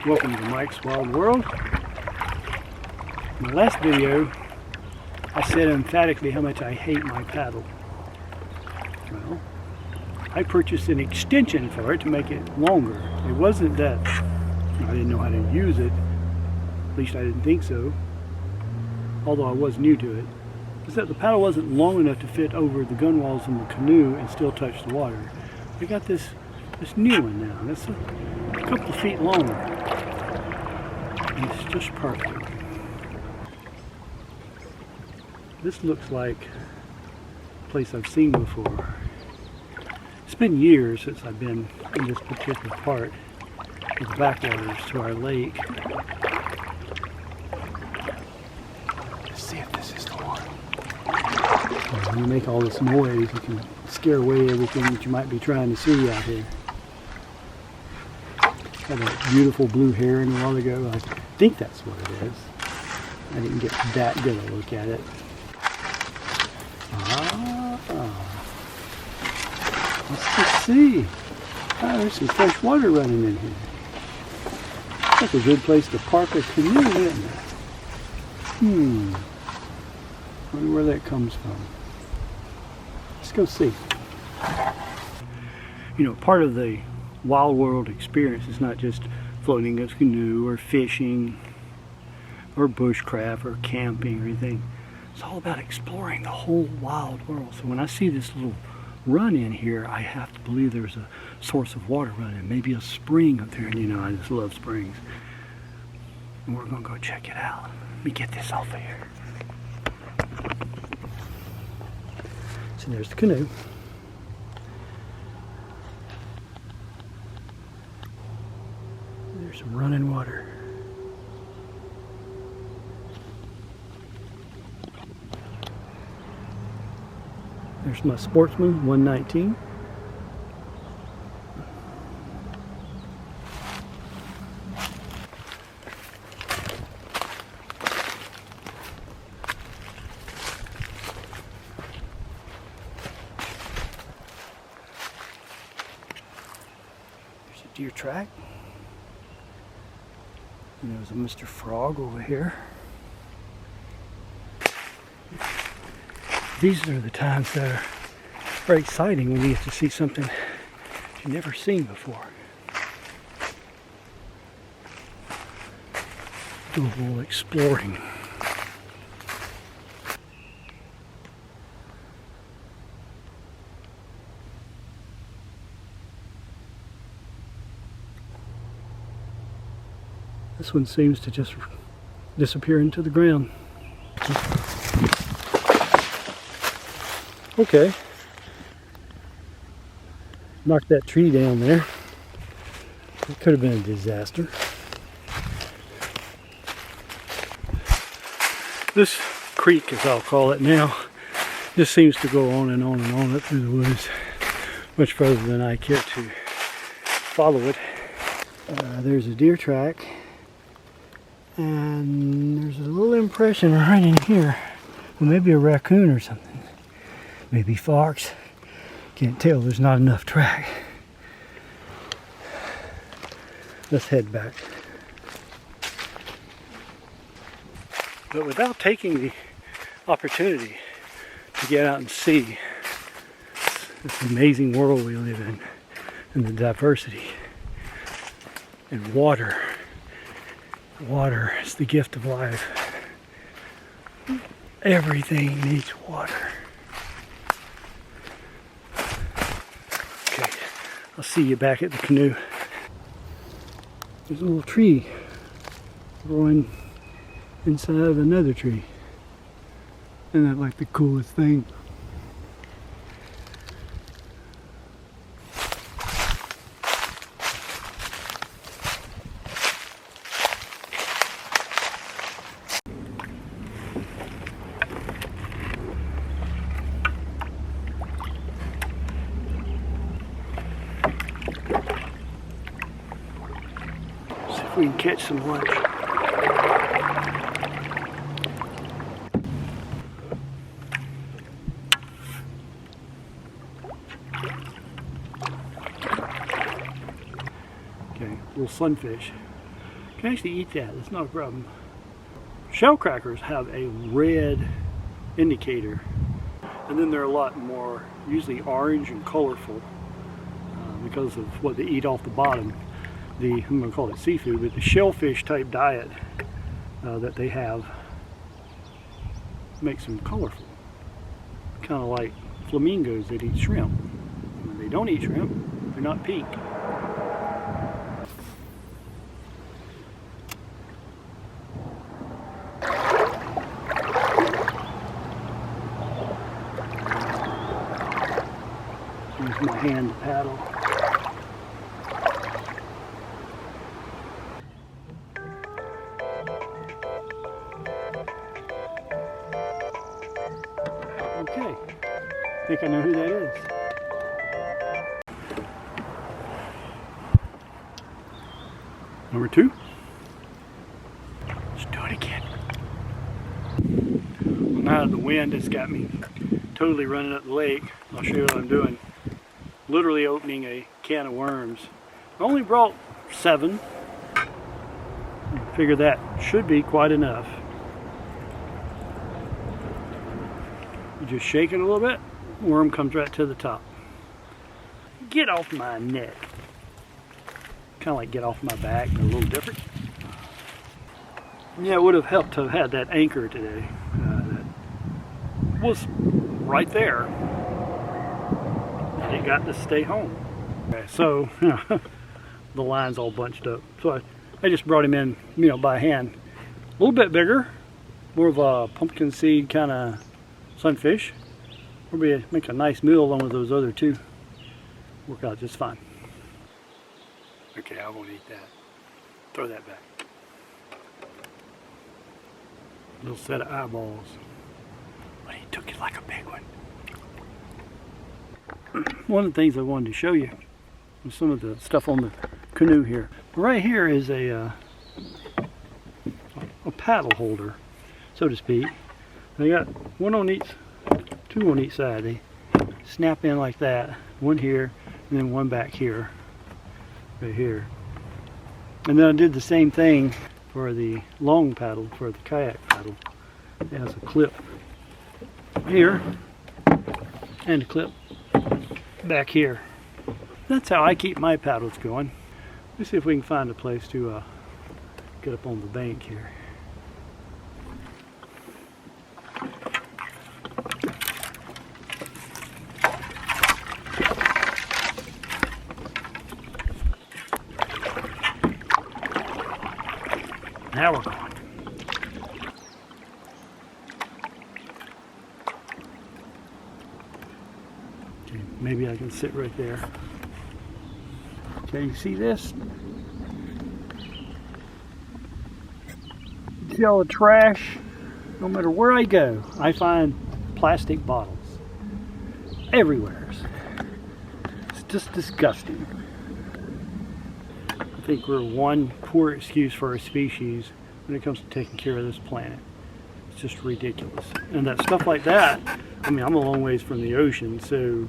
Welcome to Mike's Wild World. In my last video, I said emphatically how much I hate my paddle. Well, I purchased an extension for it to make it longer. It wasn't that I didn't know how to use it, at least I didn't think so, although I was new to it. It's that the paddle wasn't long enough to fit over the gunwales in the canoe and still touch the water. I got this new one now, and it's a couple of feet longer. And it's just perfect. This looks like a place I've seen before. It's been years since I've been in this particular part of the backwaters to our lake. Let's see if this is the one. When you make all this noise, you can scare away everything that you might be trying to see out here. Had a beautiful blue heron a while ago. I think that's what it is. I didn't get that good a look at it. Let's just see. There's some fresh water running in here. That's a good place to park a canoe, isn't it? Wonder where that comes from. Let's go see. You know, part of the wild world experience is not just floating a canoe or fishing or bushcraft or camping or anything. It's all about exploring the whole wild world. So when I see this little run in here, I have to believe there's a source of water running, maybe a spring up there. And you know, I just love springs. And we're gonna go check it out. Let me get this off of here. So there's the canoe. There's some running water. There's my Sportsman 119. There's a deer track. And there's a Mr. Frog over here. These are the times that are very exciting when you get to see something you've never seen before. do a little exploring. This one seems to just disappear into the ground. Okay. Knocked that tree down there. It could have been a disaster. This creek, as I'll call it now, just seems to go on and on and on up through the woods, much further than I care to follow it. There's a deer track, and there's a little impression right in here. Well, maybe a raccoon or something. Maybe fox. Can't tell, there's not enough track. Let's head back. But without taking the opportunity to get out and see this amazing world we live in, and the diversity, and water. Water is the gift of life. Everything needs water. Okay, I'll see you back at the canoe. There's a little tree growing inside of another tree. Isn't that like the coolest thing? See if we can catch some lunch. Okay, little sunfish. You can actually eat that, that's not a problem. Shell crackers have a red indicator, and then they're a lot more usually orange and colorful because of what they eat off the bottom. I'm going to call it seafood, but the shellfish type diet that they have makes them colorful. Kind of like flamingos that eat shrimp. When they don't eat shrimp, they're not pink. Use my hand to paddle. Okay, I think I know who that is. Number 2. Let's do it again. Well, now the wind has got me totally running up the lake. I'll show you what I'm doing. Literally opening a can of worms. I only brought 7. I figure that should be quite enough. You just shake it a little bit, worm comes right to the top. Get off my neck. Kind of like get off my back, but a little different. Yeah, it would have helped to have had that anchor today. That was right there. And it got to stay home. Okay, so the line's all bunched up. So I just brought him in, by hand. A little bit bigger, more of a pumpkin seed kind of sunfish. Probably make a nice meal along with those other 2. Work out just fine. Okay, I won't eat that. Throw that back. Little set of eyeballs. But he took it like a big one. One of the things I wanted to show you was some of the stuff on the canoe here. Right here is a paddle holder, so to speak. They got 2 on each side. They snap in like that. 1 here, and then 1 back here. Right here. And then I did the same thing for the long paddle, for the kayak paddle. It has a clip here, and a clip back here. That's how I keep my paddles going. Let's see if we can find a place to get up on the bank here. Now we're going. Okay, maybe I can sit right there. Okay, you see this? You see all the trash? No matter where I go, I find plastic bottles everywhere. It's just disgusting. I think we're one poor excuse for our species when it comes to taking care of this planet. It's just ridiculous. And that stuff like that, I mean, I'm a long ways from the ocean, so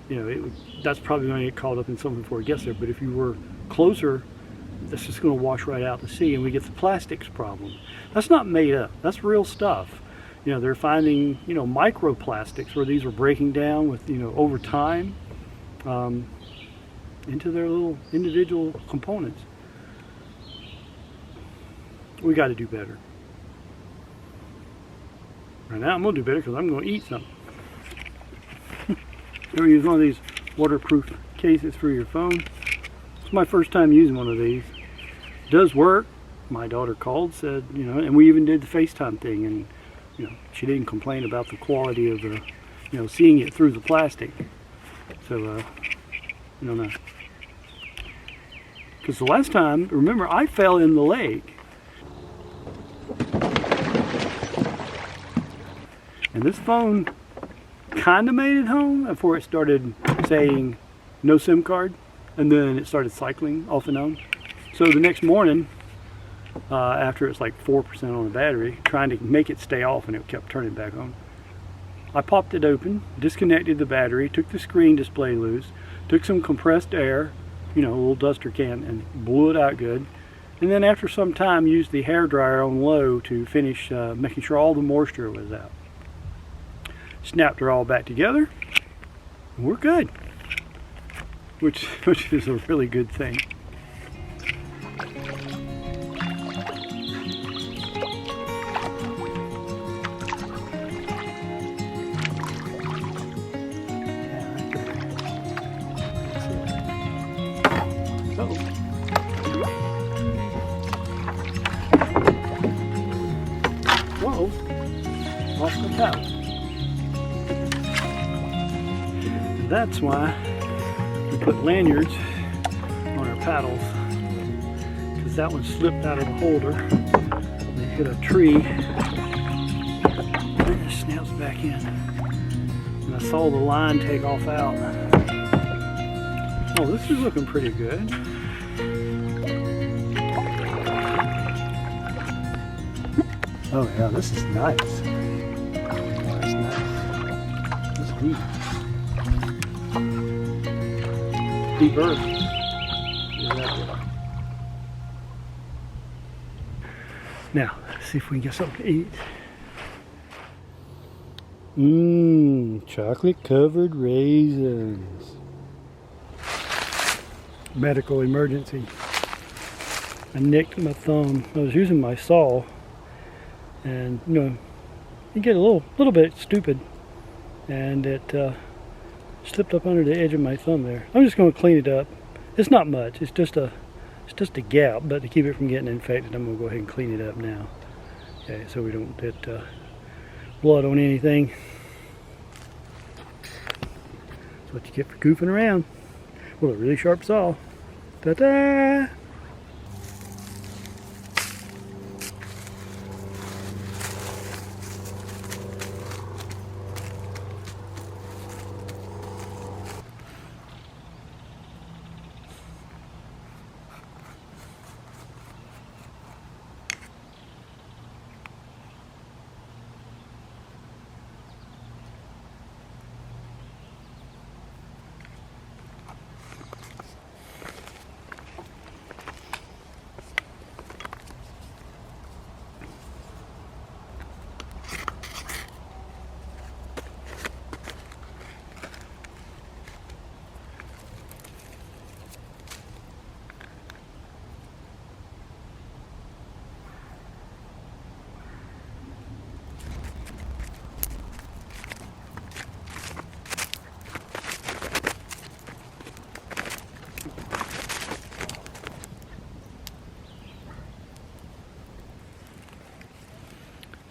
you know, that's probably going to get caught up in something before it gets there. But if you were closer, that's just going to wash right out to sea, and we get the plastics problem. That's not made up. That's real stuff. You know, they're finding, you know, microplastics where these are breaking down with, you know, over time into their little individual components. We got to do better. Right now, I'm going to do better because I'm going to eat something. Ever use one of these waterproof cases for your phone? It's my first time using one of these. It does work. My daughter called, said, you know, and we even did the FaceTime thing, and you know, she didn't complain about the quality of the, you know, seeing it through the plastic. So, I don't know. Because the last time, remember, I fell in the lake. And this phone kind of made it home before it started saying no SIM card, and then it started cycling off and on. So the next morning, after it's like 4% on the battery, trying to make it stay off, and it kept turning back on, I popped it open, disconnected the battery, took the screen display loose, took some compressed air, you know, a little duster can, and blew it out good. And then after some time, used the hair dryer on low to finish making sure all the moisture was out. Snapped her all back together, and we're good, which is a really good thing. Whoa, off the paddle. That's why we put lanyards on our paddles, because that one slipped out of the holder and it hit a tree and it snaps back in. And I saw the line take off out. Oh, this is looking pretty good. Oh yeah, this is nice. That's nice. That's deep. Deep earth. Now, let's see if we can get something to eat. Chocolate covered raisins. Medical emergency. I nicked my thumb. I was using my saw, and you know, you get a little bit stupid, and it slipped up under the edge of my thumb there. I'm just going to clean it up. It's not much. It's just a gap, but to keep it from getting infected, I'm going to go ahead and clean it up now. Okay, so we don't get blood on anything. That's what you get for goofing around. Well, a really sharp saw. Ta-da!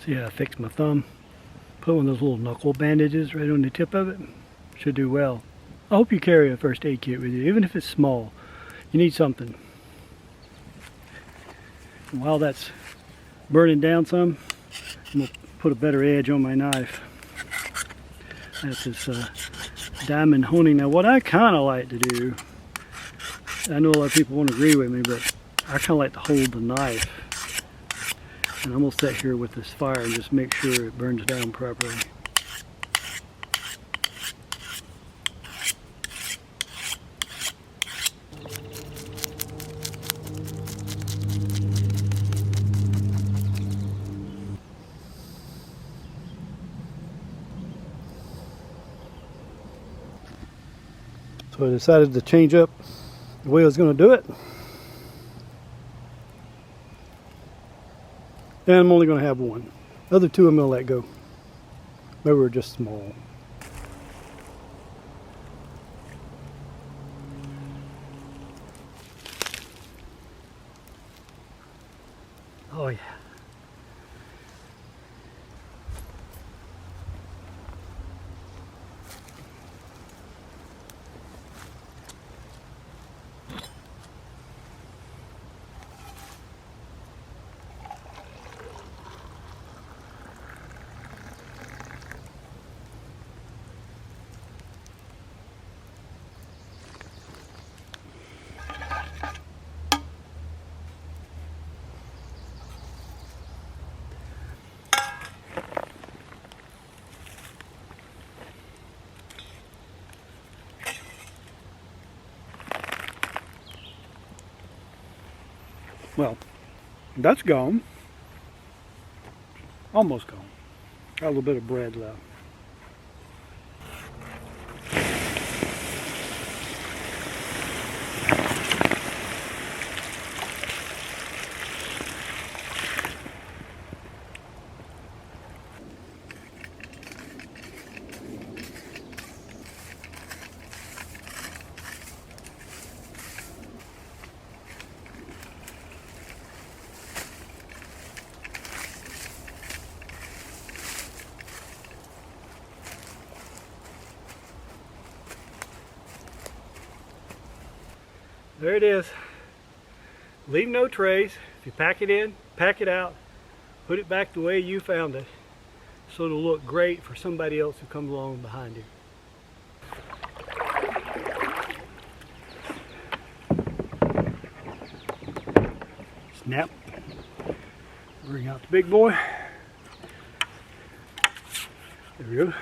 See how I fixed my thumb? Put one of those little knuckle bandages right on the tip of it. Should do well. I hope you carry a first aid kit with you, even if it's small. You need something. And while that's burning down some, I'm going to put a better edge on my knife. That's this diamond honing. Now what I kind of like to do, I know a lot of people won't agree with me, but I kind of like to hold the knife. And I'm going to sit here with this fire and just make sure it burns down properly. So I decided to change up the way I was going to do it. And I'm only going to have one. The other two I'm going to let go. They were just small. Oh yeah. Well, that's gone. Almost gone. Got a little bit of bread left. There it is. Leave no trace. If you pack it in, pack it out, put it back the way you found it, so it'll look great for somebody else who comes along behind you. Snap. Bring out the big boy. There we go.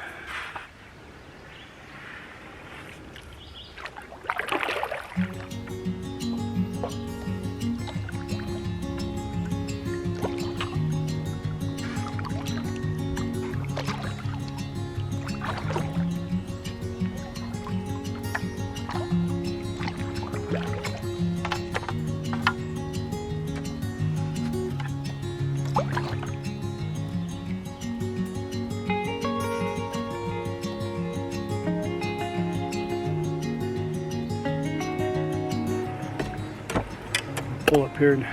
Pull up here and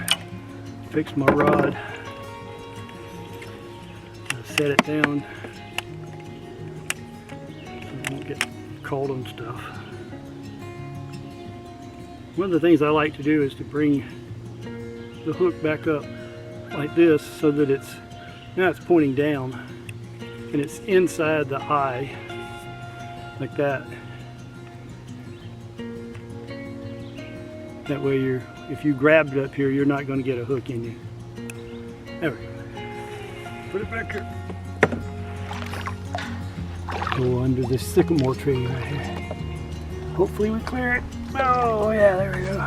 fix my rod. Set it down so I won't get caught on stuff. One of the things I like to do is to bring the hook back up like this so that it's now it's pointing down and it's inside the eye like that. That way if you grabbed it up here, you're not going to get a hook in you. There we go. Put it back here. Go under this sycamore tree right here. Hopefully we clear it. Oh yeah, there we go.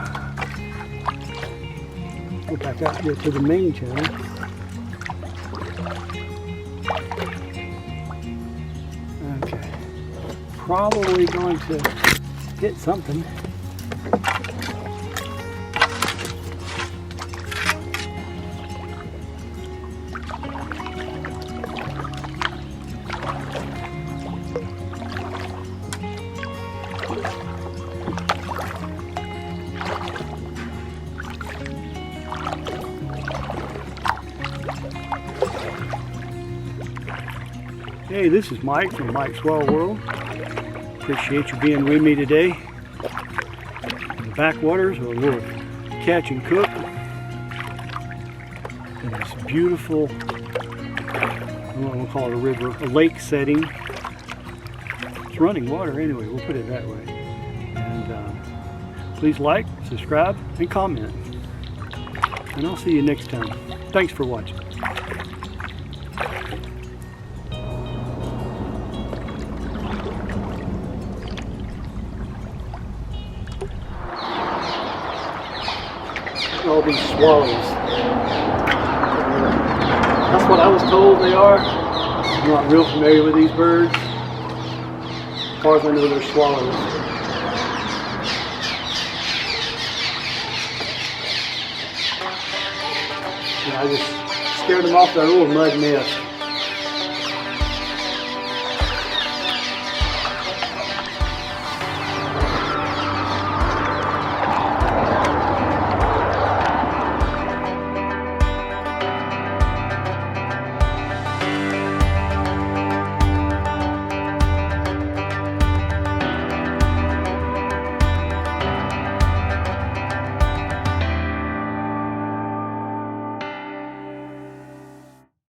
Go back out here to the main channel. Okay. Probably going to hit something. Hey, this is Mike from Mike's Wild World. Appreciate you being with me today. In the backwaters, where we'll catch and cook. And it's beautiful, I don't want to call it a river, a lake setting. It's running water anyway, we'll put it that way. And please like, subscribe, and comment. And I'll see you next time. Thanks for watching. All these swallows. That's what I was told they are. I'm not real familiar with these birds. As far as I know, they're swallows. And I just scared them off their little mud nest.